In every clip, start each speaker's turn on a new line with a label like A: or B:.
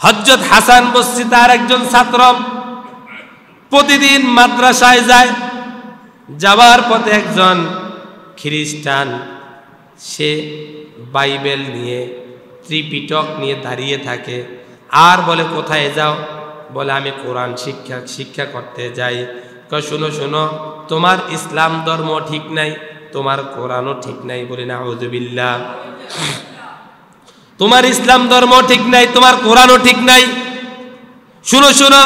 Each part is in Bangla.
A: হযরত হাসান বসরি তার একজন ছাত্র প্রতিদিন মাদ্রাসায় যায়। যাওয়ার পথে একজন খ্রিস্টান, সে বাইবেল নিয়ে, ত্রিপিটক নিয়ে দাঁড়িয়ে থাকে আর বলে, কোথায় যাও? বলে, আমি কোরআন শিক্ষা করতে যাই। শুনো শুনো, তোমার ইসলাম ধর্ম ঠিক নাই, তোমার কোরআনও ঠিক নাই। বলি নাউযুবিল্লাহ। তোমার ইসলাম ধর্ম ঠিক নাই, তোমার কোরআনও ঠিক নাই। শুনো শুনো,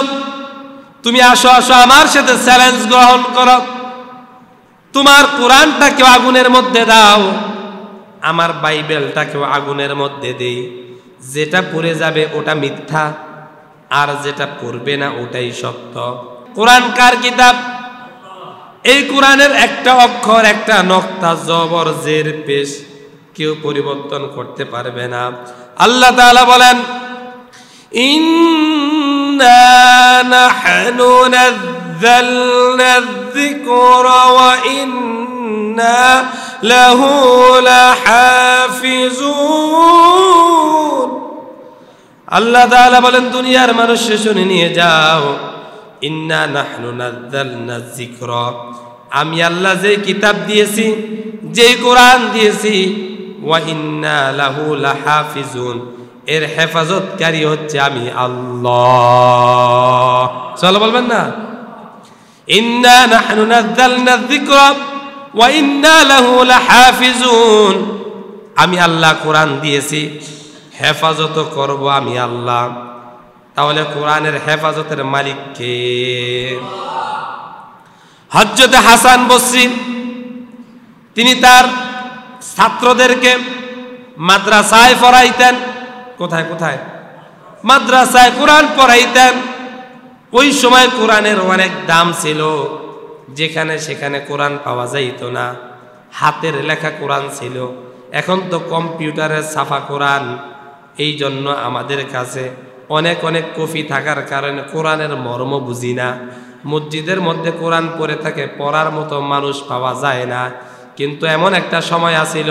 A: তুমি আসো আসো, আমার সাথে চ্যালেঞ্জ গ্রহণ করো। তোমার কোরআনটাকেও আগুনের মধ্যে দাও, আমার বাইবেলটাকেও আগুনের মধ্যে দেই। যেটা পড়ে যাবে ওটা মিথ্যা, আর যেটা পড়বে না ওটাই সত্য। কোরআন কার কিতাব? এই কোরআনের একটা অক্ষর, একটা নক্তা, জবর, জের, পেশ কেউ পরিবর্তন করতে পারবে না। আল্লাহ তাআলা বলেন, ইন্না নাহনু নাযালনা যিকরা ওয়া ইন্না লাহু লাহাফিজুন। আল্লাহ তাআলা বলেন, দুনিয়ার মানুষ শুনে নিয়ে যাও, ইন্না নাহনু নাযালনা যিকরা, আমি আল্লাহ যে কিতাব দিয়েছি, যে কোরআন দিয়েছি, ওয়া ইন্না লাহু লাহাফিজুন, এর হেফাজতকারী হচ্ছে আমি আল্লাহ। চলো বলবেন না, ইন্না নাহনু নাযালনা যিকরা ওয়া ইন্না লাহু লাহাফিজুন। আমি আল্লাহ কোরআন দিয়েছি, হেফাজত করব আমি আল্লাহ। তাহলে কোরআনের হেফাজতের মালিক কে? হযরত হাসান বসরি তিনি তার ছাত্রদেরকে মাদ্রাসায় পড়াইতেন। কোথায় কোথায়? মাদ্রাসায় কোরআন পড়াইতেন। ওই সময় কোরআনের অনেক দাম ছিল, যেখানে সেখানে কোরআন পাওয়া যাইত না, হাতের লেখা কোরআন ছিল। এখন তো কম্পিউটারের ছাপা কোরআন। এই জন্য আমাদের কাছে অনেক অনেক কপি থাকার কারণে কোরআনের মর্ম বুঝি না। মসজিদের মধ্যে কোরআন পড়ে থাকে, পড়ার মতো মানুষ পাওয়া যায় না। কিন্তু এমন একটা সময় আছিল,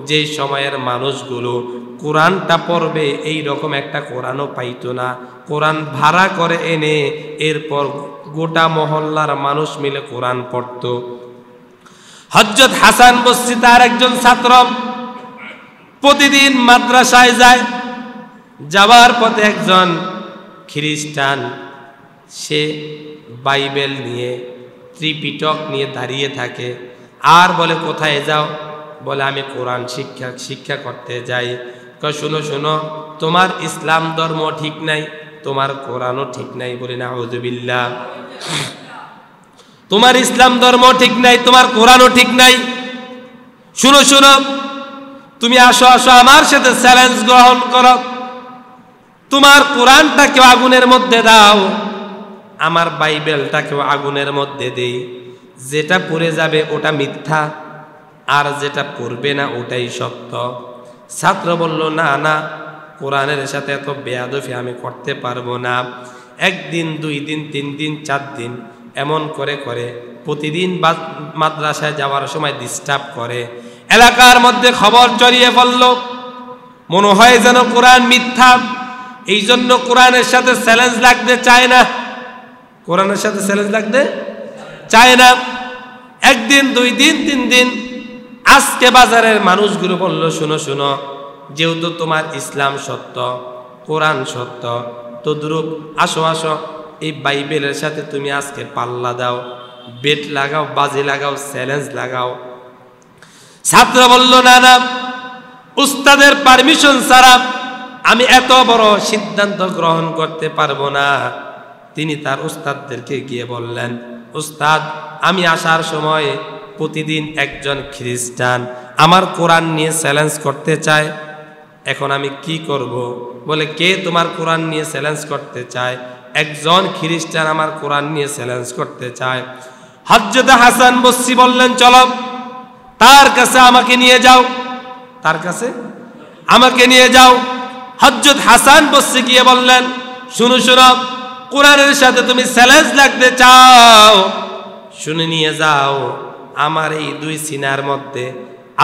A: যেই সময়ের মানুষগুলো কোরআনটা পড়বে এই রকম একটা কোরআনও পাইতো না। কোরআন ভাড়া করে এনে এরপর গোটা মহল্লার মানুষ মিলে কোরআন পড়ত। হযরত হাসান বসরি তার একজন ছাত্র প্রতিদিন মাদ্রাসায় যায়। যাওয়ার পথে একজন খ্রিস্টান, সে বাইবেল নিয়ে, ত্রিপিটক নিয়ে দাঁড়িয়ে থাকে আর বলে, কোথায় যাও? বলে, আমি কোরআন শিক্ষা করতে যাই। শুনো শুনো, তোমার ইসলাম ধর্ম ঠিক নাই, তোমার কোরআনও ঠিক নাই। বলি নাউযুবিল্লাহ। তোমার ইসলাম ধর্ম ঠিক নাই, তোমার কোরআনও ঠিক নাই। শুনো শুনো, তুমি আসো আসো, আমার সাথে চ্যালেঞ্জ গ্রহণ করো। তোমার কোরআনটাকেও আগুনের মধ্যে দাও, আমার বাইবেলটাকেও আগুনের মধ্যে দেই। যেটা পড়ে যাবে ওটা মিথ্যা, আর যেটা পড়বে না ওটাই সত্য। ছাত্র বলল, না না, কোরআনের সাথে এত বেয়াদবি আমি করতে পারবো না। একদিন, 2 দিন, 3 দিন, 4 দিন এমন করে করে প্রতিদিন মাদ্রাসায় যাওয়ার সময় ডিস্টার্ব করে। এলাকার মধ্যে খবর ছড়িয়ে পড়ল, মনে হয় যেন কোরআন মিথ্যা। এই জন্য কোরআনের সাথে চ্যালেঞ্জ লাগতে চায় না, কোরআনের সাথে চ্যালেঞ্জ লাগতে চায় না। 1 দিন, 2 দিন, 3 দিন, আজকে বাজারের মানুষগুলো বলল, শুনো শুনো, যেহেতু তোমার ইসলাম সত্য, কোরআন সত্য, তদ্রূপ আসো আসো, এই বাইবেলের সাথে তুমি আজকে পাল্লা দাও, বেট লাগাও, বাজি লাগাও, চ্যালেঞ্জ লাগাও। ছাত্র বলল, না না, উস্তাদের পারমিশন ছাড়া আমি এত বড় সিদ্ধান্ত গ্রহণ করতে পারবো না। তিনি তার উস্তাদদেরকে গিয়ে বললেন, উস্তাদ, আমি আসার সময় প্রতিদিন একজন খ্রিস্টান আমার কোরআন নিয়ে চ্যালেঞ্জ করতে চায়, এখন আমি কি করব? বলে, কে তোমার কোরআন নিয়ে চ্যালেঞ্জ করতে চায়? একজন খ্রিস্টান আমার কোরআন নিয়ে চ্যালেঞ্জ করতে চায়। হযরত হাসান বসরি বললেন, চলো তার কাছে আমাকে নিয়ে যাও, তার কাছে আমাকে নিয়ে যাও। হযরত হাসান বসরি গিয়ে বললেন, শুনো শুনো, কোরআনের সাথে তুমি চ্যালেঞ্জ লাগতে চাও, শুনে নিয়ে যাও, আমার এই 2 সিনার মধ্যে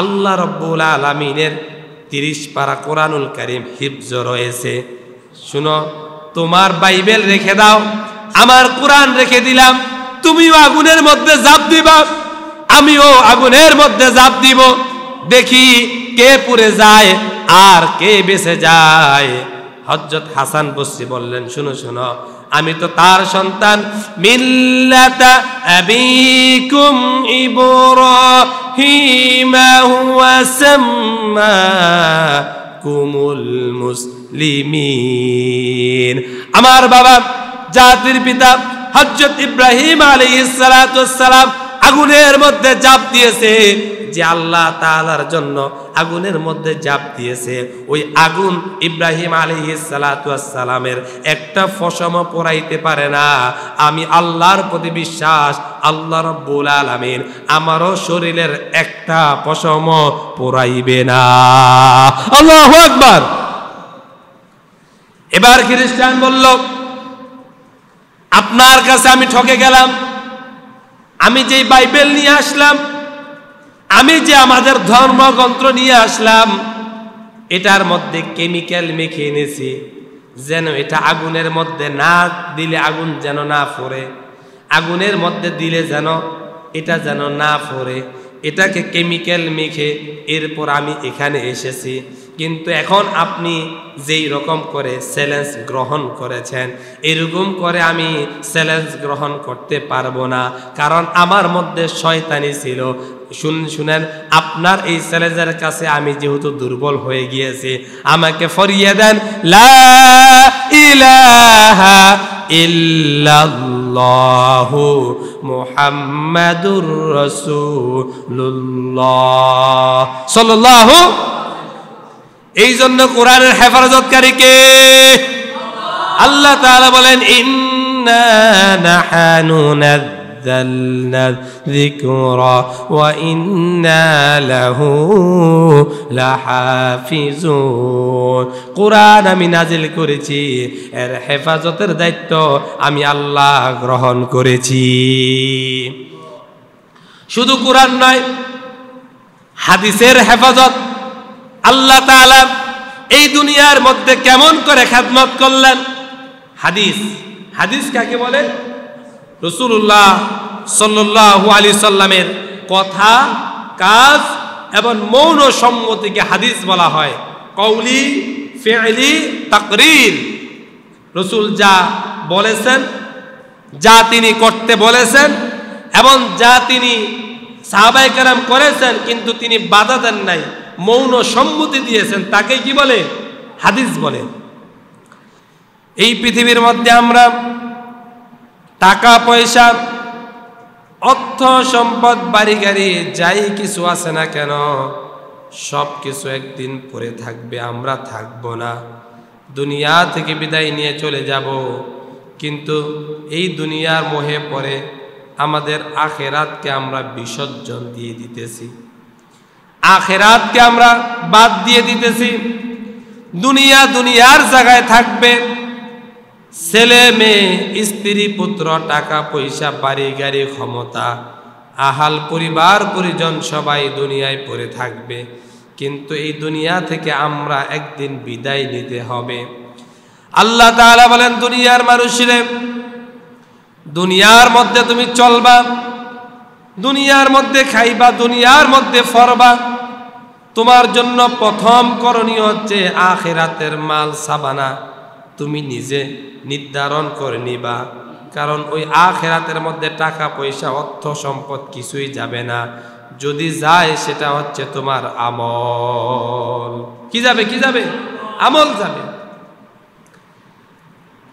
A: আল্লাহ রাব্বুল আলামিনের 30 পারা কোরআনুল কারীম হিফজ রয়েছে। শুনো, তোমার বাইবেল রেখে দাও, আমার কোরআন রেখে দিলাম, তুমিও আগুনের মধ্যে ঝাঁপ দিবা, আমিও আগুনের মধ্যে ঝাঁপ দিব, দেখি কে পুড়ে যায় আর কে বেঁচে যায়। হযরত হাসান বসরি বললেন, শুনো শুনো, আমি তো তার সন্তান, মিল্লাতা আবিকুম ইব্রাহিম হুয়া সাম্মাকুমুল মুসলিমিন। আমার বাবা জাতির পিতা হযরত ইব্রাহিম আলাইহিস সালাতু ওয়াস সালাম আগুনের মধ্যে ঝাঁপ দিয়েছে, যে আল্লাহ তাআলার জন্য আগুনের মধ্যে ঝাঁপ দিয়েছে, ওই আগুন ইব্রাহিম আলাইহিস সালাতু ওয়াস সালামের একটা ফসমও পোড়াইতে পারে না। আমি আল্লাহর প্রতি বিশ্বাস, আল্লাহ রাব্বুল আলামিন আমারও শরীরের একটা পশমও পোড়াইবে না। আল্লাহু আকবার। এবার খ্রিস্টান বলল, আপনার কাছে আমি ঠকে গেলাম, আমি যে বাইবেল নিয়ে আসলাম, আমি যে আমাদের ধর্মগ্রন্থ নিয়ে আসলাম, এটার মধ্যে কেমিক্যাল মেখে এনেছি, যেন এটা আগুনের মধ্যে না দিলে আগুন যেন না ফোরে, আগুনের মধ্যে দিলে যেন এটা যেন না ফোরে, এটাকে কেমিক্যাল মেখে এরপর আমি এখানে এসেছি। কিন্তু এখন আপনি যেই রকম করে চ্যালেঞ্জ গ্রহণ করেছেন, এরকম করে আমি চ্যালেঞ্জ গ্রহণ করতে পারবো না, কারণ আমার মধ্যে শয়তানি ছিল। শুনেন, আপনার এই চ্যালেঞ্জের কাছে আমি যেহেতু দুর্বল হয়ে গিয়েছি, আমাকে ফরিয়ে দেন, লা ইলাহা ইল্লাল্লাহু মুহাম্মাদুর রাসূলুল্লাহ সাল্লাল্লাহু। এই জন্য কোরআনের হেফাজতকারী কে? আল্লাহ তাআলা বলেন, ইন্না নাহানু নাযালনা যিকরা ওয়া ইন্না লাহু লাহাফিজুন। কোরআন আমি নাজিল করেছি, এর হেফাজতের দায়িত্ব আমি আল্লাহ গ্রহণ করেছি। শুধু কোরআন নয়, হাদিসের হেফাজত আল্লাহ তাআলা এই দুনিয়ার মধ্যে কেমন করে খেদমত করলেন। হাদিস, হাদিস কাকে বলে? রাসূলুল্লাহ সাল্লাল্লাহু আলাইহি সাল্লামের কথা, কাজ এবং মৌন সম্মতিকে হাদিস বলা হয়। কওলি, ফি'লি, তাকরীর। রাসূল যা বলেছেন, যা তিনি করতে বলেছেন এবং যা তিনি সাহাবায়ে কেরাম করেছেন কিন্তু তিনি বাধা দেন নাই, মৌন সম্মতি দিয়েছেন, তাকে কি বলে? হাদিস বলে। এই পৃথিবীর মধ্যে আমরা টাকা পয়সা, অর্থ সম্পদ, বাড়ি গাড়ি যাই কিছু আছে না কেন, সব কিছু একদিন পরে থাকবে, আমরা থাকবো না, দুনিয়া থেকে বিদায় নিয়ে চলে যাব। কিন্তু এই দুনিয়ার মোহে পড়ে আমাদের আখেরাতকে আমরা বিসর্জন দিয়ে দিতেছি, আখেরাতকে আমরা বাদ দিয়ে দিতেছি। দুনিয়া দুনিয়ার জায়গায় থাকবে, ছেলে মেয়ে, স্ত্রী পুত্র, টাকা পয়সা, বাড়ি গাড়ি, ক্ষমতা, আহাল পরিবার পরিজন সবাই দুনিয়ায় পড়ে থাকবে। কিন্তু এই দুনিয়া থেকে আমরা একদিন বিদায় নিতে হবে। আল্লাহ তাআলা বলেন, দুনিয়ার মানুষরে, দুনিয়ার মধ্যে তুমি চলবা, দুনিয়ার মধ্যে খাইবা, দুনিয়ার মধ্যে ফরবা, তোমার জন্য প্রথম করণীয় হচ্ছে আখিরাতের মাল সাবানা তুমি নিজে নির্ধারণ করে নিবা। কারণ ওই আখিরাতের মধ্যে টাকা পয়সা, অর্থ সম্পদ কিছুই যাবে না, যদি যায় সেটা হচ্ছে তোমার আমল। কি যাবে? কি যাবে? আমল যাবে।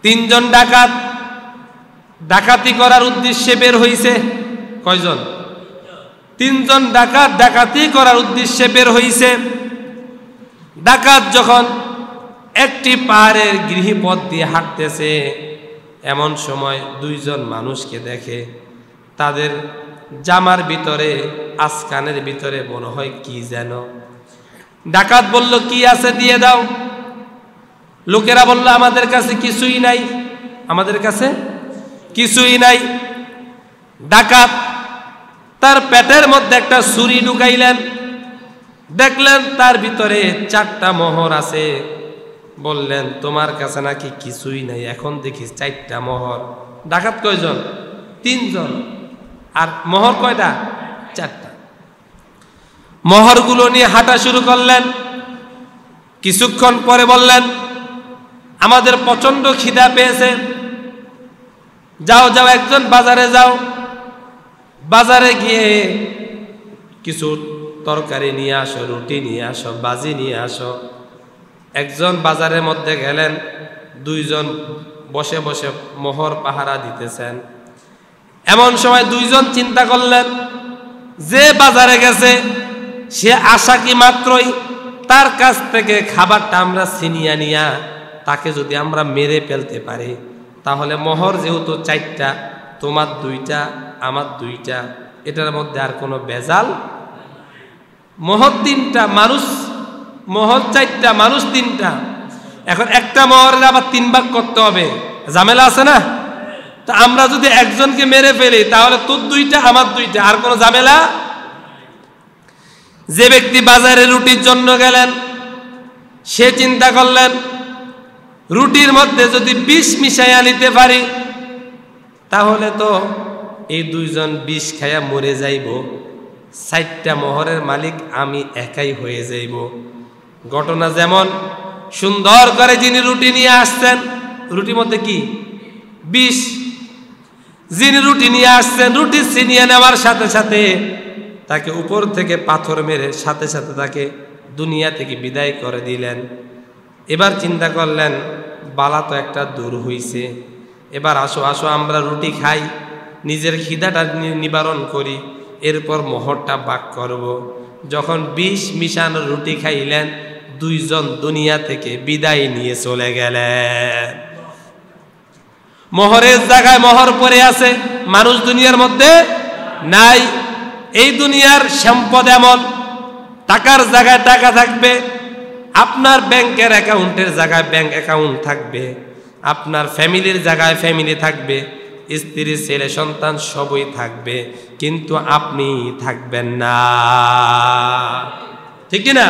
A: তিনজন ডাকাত ডাকাতি করার উদ্দেশ্যে বের হইছে। কয়জন? তিনজন ডাকাত ডাকাতি করার উদ্দেশ্যে বের হইছে। ডাকাত যখন একটি পাহাড়ের গৃহপথ দিয়ে হাঁটতেছে, এমন সময় দুইজন মানুষকে দেখে, তাদের জামার ভিতরে, আসকানের ভিতরে মনে হয় কি যেন। ডাকাত বলল, কি আছে দিয়ে দাও। লোকেরা বলল, আমাদের কাছে কিছুই নাই, আমাদের কাছে কিছুই নাই। ডাকাত তার পেটের মধ্যে একটা ছুরি ঢুকাইলেন, দেখলেন তার ভিতরে 4টা মোহর আছে। বললেন তোমার কাছে নাকি কিছুই নাই, এখন দেখি 4টা মোহর। ডাকাত কয়জন? 3 জন। আর মোহর কয়টা? 4টা। মোহরগুলো নিয়ে হাঁটা শুরু করলেন। কিছুক্ষণ পরে বললেন আমাদের প্রচন্ড খিদা পেয়েছে, যাও যাও একজন বাজারে যাও, বাজারে গিয়ে কিছু তরকারি নিয়ে আসো, রুটি নিয়ে আসো, বাজি নিয়ে আসো। একজন বাজারের মধ্যে গেলেন, 2 জন বসে বসে মোহর পাহারা দিতেছেন। এমন সময় 2 জন চিন্তা করলেন যে বাজারে গেছে সে আশা কি মাত্রই তার কাছ থেকে খাবারটা আমরা ছিনিয়ে নিয়া তাকে যদি আমরা মেরে ফেলতে পারি, তাহলে মোহর যেহেতু 4টা, তোমার 2টা আমার 2টা, এটার মধ্যে আর কোনো ভেজাল। মোহর 3টা, মানুষ মোহর 4টা, মানুষ 3টা। এখন একটা মোহরের আবার 3 ভাগ করতে হবে, ঝামেলা আছে না? তা আমরা যদি একজনকে মেরে ফেলি তাহলে তোর 2টা আমার 2টা, আর কোনো ঝামেলা। যে ব্যক্তি বাজারে রুটির জন্য গেলেন সে চিন্তা করলেন রুটির মধ্যে যদি বিষ মিশাইয়া নিতে পারি তাহলে তো এই 2 জন বিষ খাইয়া মরে যাইব, 4টা মোহরের মালিক আমি একাই হয়ে যাইব। ঘটনা যেমন সুন্দর করে যিনি রুটি নিয়ে আসছেন, রুটির মধ্যে কি? বিষ। যিনি রুটি নিয়ে আসছেন, রুটি ছিনিয়ে নেওয়ার সাথে সাথে তাকে উপর থেকে পাথর মেরে সাথে সাথে তাকে দুনিয়া থেকে বিদায় করে দিলেন। এবার চিন্তা করলেন বালা তো একটা দূর হইছে, এবার আসো আসো আমরা রুটি খাই, নিজের খিদাটা নিবারণ করি, এরপর মোহরটা ভাগ করব। যখন বিষ মিশানো রুটি খাইলেন 2 জন দুনিয়া থেকে বিদায় নিয়ে চলে গেলেন। মোহরের জায়গায় মোহর পড়ে আছে, মানুষ দুনিয়ার মধ্যে নাই। এই দুনিয়ার সম্পদ এমন, টাকার জায়গায় টাকা থাকবে, আপনার ব্যাংকের অ্যাকাউন্টের জায়গায় ব্যাংক অ্যাকাউন্ট থাকবে, আপনার ফ্যামিলির জায়গায় ফ্যামিলি থাকবে, স্ত্রী ছেলে সন্তান সবই থাকবে, কিন্তু আপনি থাকবেন না। ঠিক কি না?